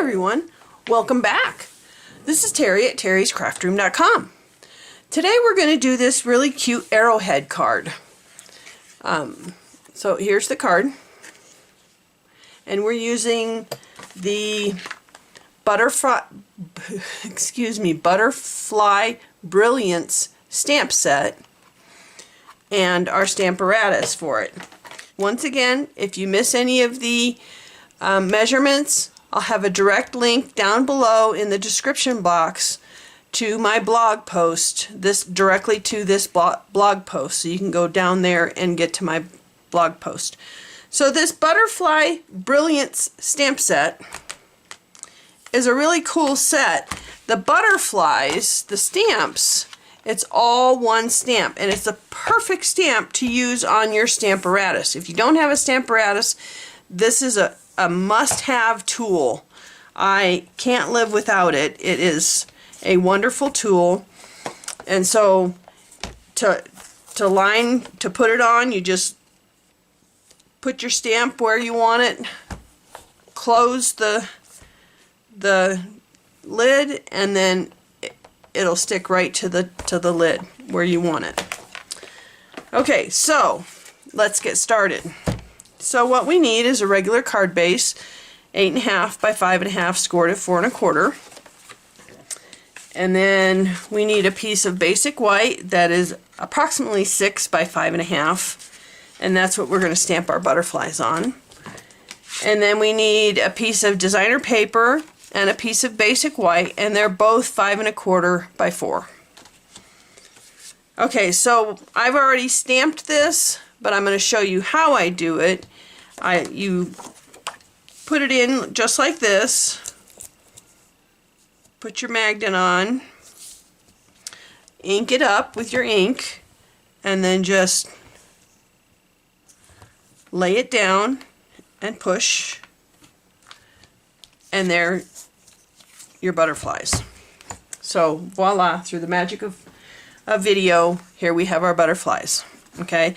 everyone, welcome back. This is Terry at terryscraftroom.com. Today we're going to do this really cute Arrowhead card. So here's the card, and we're using the Butterfly Brilliance stamp set and our Stamparatus for it. Once again, if you miss any of the measurements, I'll have a direct link down below in the description box to my blog post, directly to this blog post, so you can go down there and get to my blog post. So this Butterfly Brilliance stamp set is a really cool set. The butterflies, the stamps, it's all one stamp, and it's a perfect stamp to use on your Stamparatus. If you don't have a Stamparatus, this is a must-have tool. I can't live without it. It is a wonderful tool. And so to put it on, you just put your stamp where you want it, close the lid, and then it'll stick right to the lid where you want it. Okay, so let's get started. So what we need is a regular card base, 8.5 by 5.5, scored at 4 1/4. And then we need a piece of basic white that is approximately 6 by 5.5, and that's what we're going to stamp our butterflies on. And then we need a piece of designer paper and a piece of basic white, and they're both 5 1/4 by 4. Okay, so I've already stamped this, but I'm going to show you how I do it. You put it in just like this, put your magnet on, ink it up with your ink, and then just lay it down and push, and there your butterflies. So voila, through the magic of video, here we have our butterflies. Okay,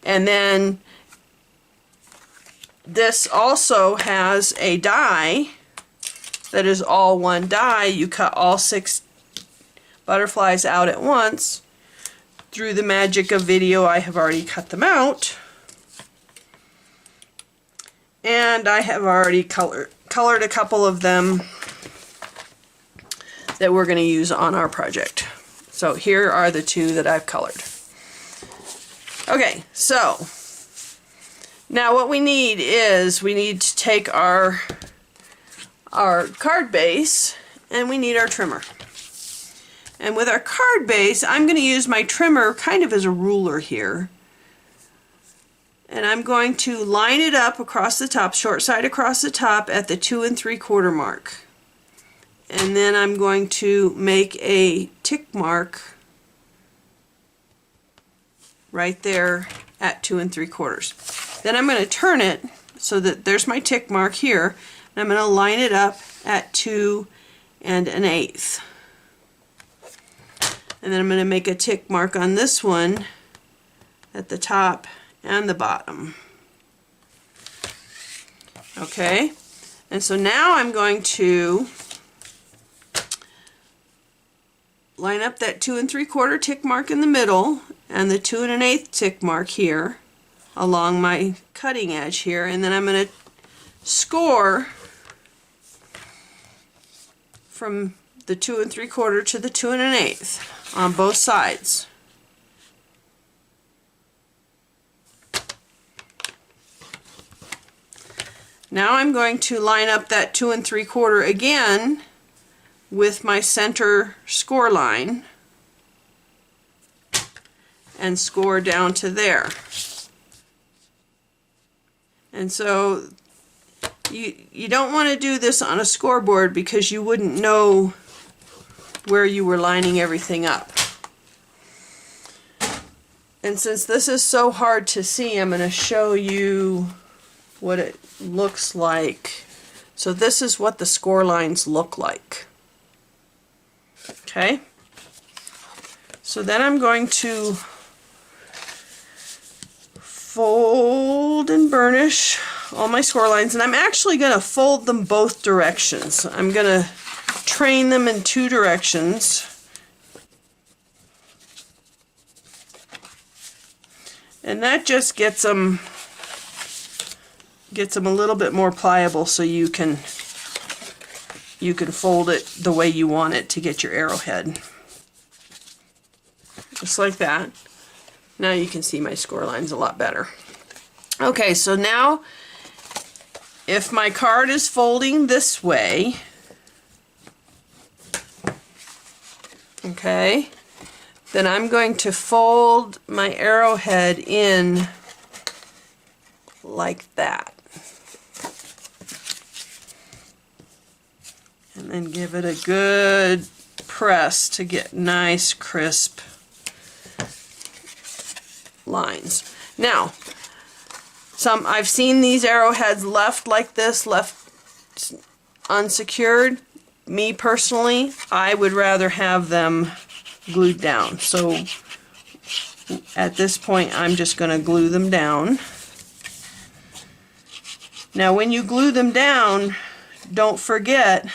and then this also has a die that is all one die. You cut all 6 butterflies out at once. Through the magic of video, I have already cut them out, and I have already colored a couple of them that we're going to use on our project. So here are the 2 that I've colored. Okay, so now what we need is we need to take our card base, and we need our trimmer. And with our card base, I'm going to use my trimmer kind of as a ruler here. And I'm going to line it up across the top, short side across the top at the 2 3/4 mark. And then I'm going to make a tick mark right there at 2 3/4. Then I'm going to turn it so that there's my tick mark here, and I'm going to line it up at 2 1/8. And then I'm going to make a tick mark on this one at the top and the bottom. Okay, and so now I'm going to line up that 2 3/4 tick mark in the middle and the 2 1/8 tick mark here along my cutting edge here, and then I'm going to score from the 2 3/4 to the 2 1/8 on both sides. Now I'm going to line up that 2 3/4 again with my center score line and score down to there. And so you don't want to do this on a scoreboard because you wouldn't know where you were lining everything up. And since this is so hard to see, I'm going to show you what it looks like. So this is what the score lines look like. Okay, so then I'm going to fold and burnish all my score lines, and I'm actually going to fold them both directions. I'm going to train them in two directions. And that just gets them a little bit more pliable, so you can fold it the way you want it to get your arrowhead. Just like that. Now you can see my score lines a lot better. Okay, so now if my card is folding this way, okay, then I'm going to fold my arrowhead in like that. And then give it a good press to get nice, crisp lines. Now, I've seen these arrowheads left like this, left unsecured. Me personally, I would rather have them glued down. So at this point, I'm just going to glue them down. Now, when you glue them down, don't forget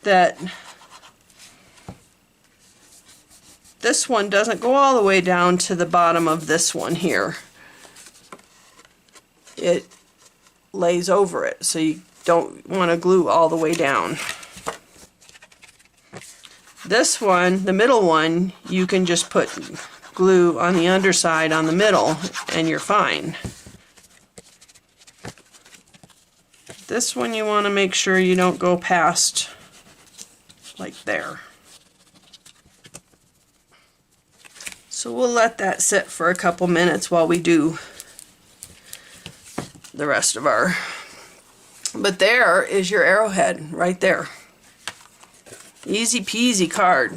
that this one doesn't go all the way down to the bottom of this one here. It lays over it, so you don't want to glue all the way down. This one, the middle one, you can just put glue on the underside on the middle and you're fine. This one you want to make sure you don't go past like there. So we'll let that sit for a couple minutes while we do the rest of our... But there is your arrowhead right there. Easy peasy card.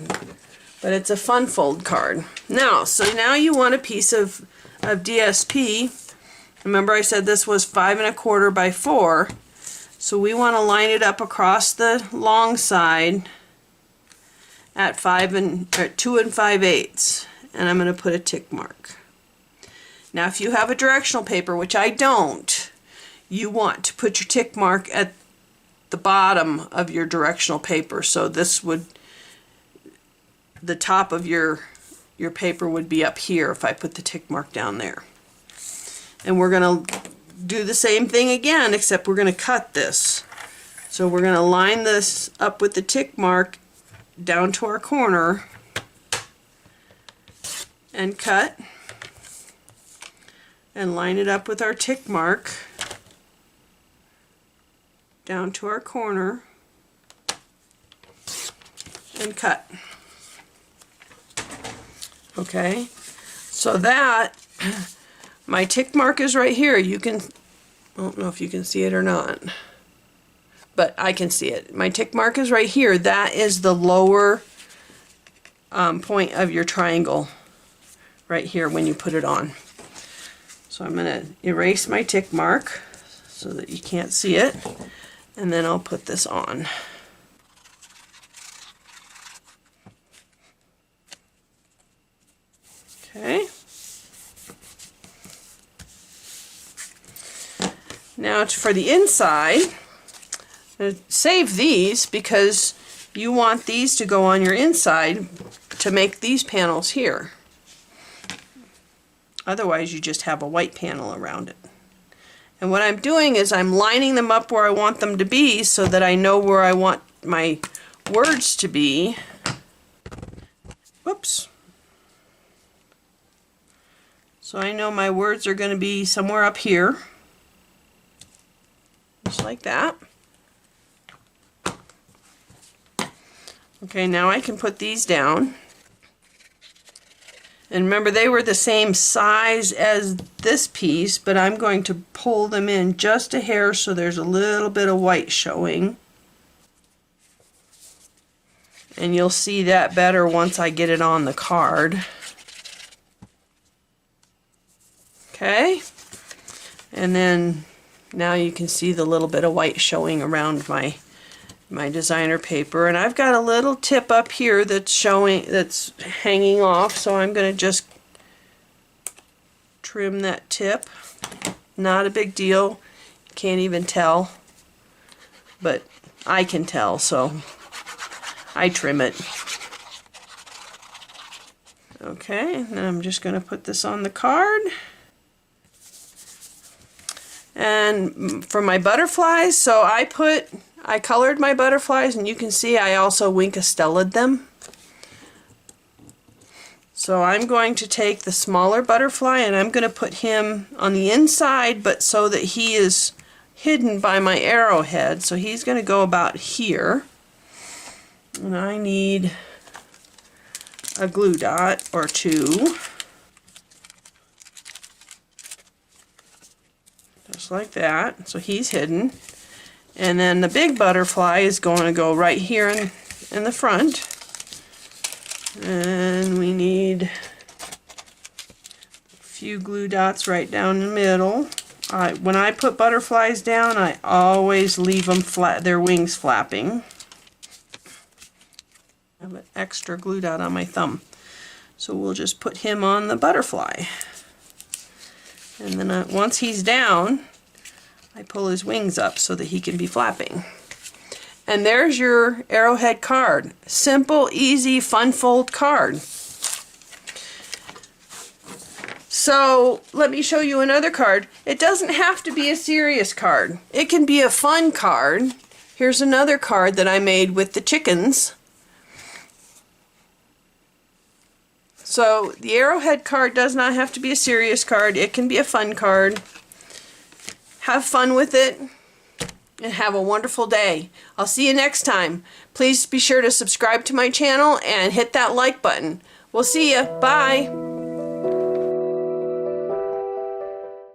But it's a fun fold card. Now, so now you want a piece of DSP. Remember I said this was 5 1/4 by 4. So we want to line it up across the long side at 2 5/8, and I'm going to put a tick mark. Now if you have a directional paper, which I don't, you want to put your tick mark at the bottom of your directional paper. So this would, the top of your paper would be up here if I put the tick mark down there. And we're going to do the same thing again, except we're going to cut this. So we're going to line this up with the tick mark down to our corner and cut, and line it up with our tick mark down to our corner and cut. Okay, so that my tick mark is right here. You can, I don't know if you can see it or not, but I can see it. My tick mark is right here. That is the lower point of your triangle right here when you put it on. So I'm going to erase my tick mark so that you can't see it, and then I'll put this on. Okay. Now for the inside, save these because you want these to go on your inside to make these panels here. Otherwise you just have a white panel around it. And what I'm doing is I'm lining them up where I want them to be so that I know where I want my words to be. Whoops. So I know my words are going to be somewhere up here. Just like that. Okay, now I can put these down. And remember, they were the same size as this piece, but I'm going to pull them in just a hair so there's a little bit of white showing. And you'll see that better once I get it on the card. Okay, and then now you can see the little bit of white showing around my designer paper, and I've got a little tip up here that's showing, that's hanging off, so I'm going to just trim that tip. Not a big deal. Can't even tell. But I can tell, so I trim it. Okay, and then I'm just going to put this on the card. And for my butterflies, so I colored my butterflies, and you can see I also Wink-a-Stella'd them. So I'm going to take the smaller butterfly and I'm going to put him on the inside, but so that he is hidden by my arrowhead. So he's going to go about here. And I need a glue dot or two. Just like that. So he's hidden. And then the big butterfly is going to go right here in the front. And we need a few glue dots right down the middle. When I put butterflies down, I always leave them flat, their wings flapping. I have an extra glue dot on my thumb. So we'll just put him on the butterfly. And then once he's down, I pull his wings up so that he can be flapping. And there's your Arrowhead card. Simple, easy, fun fold card. So let me show you another card. It doesn't have to be a serious card. It can be a fun card. Here's another card that I made with the chickens. So the Arrowhead card does not have to be a serious card. It can be a fun card. Have fun with it. And have a wonderful day. I'll see you next time. Please be sure to subscribe to my channel and hit that like button. We'll see you. Bye.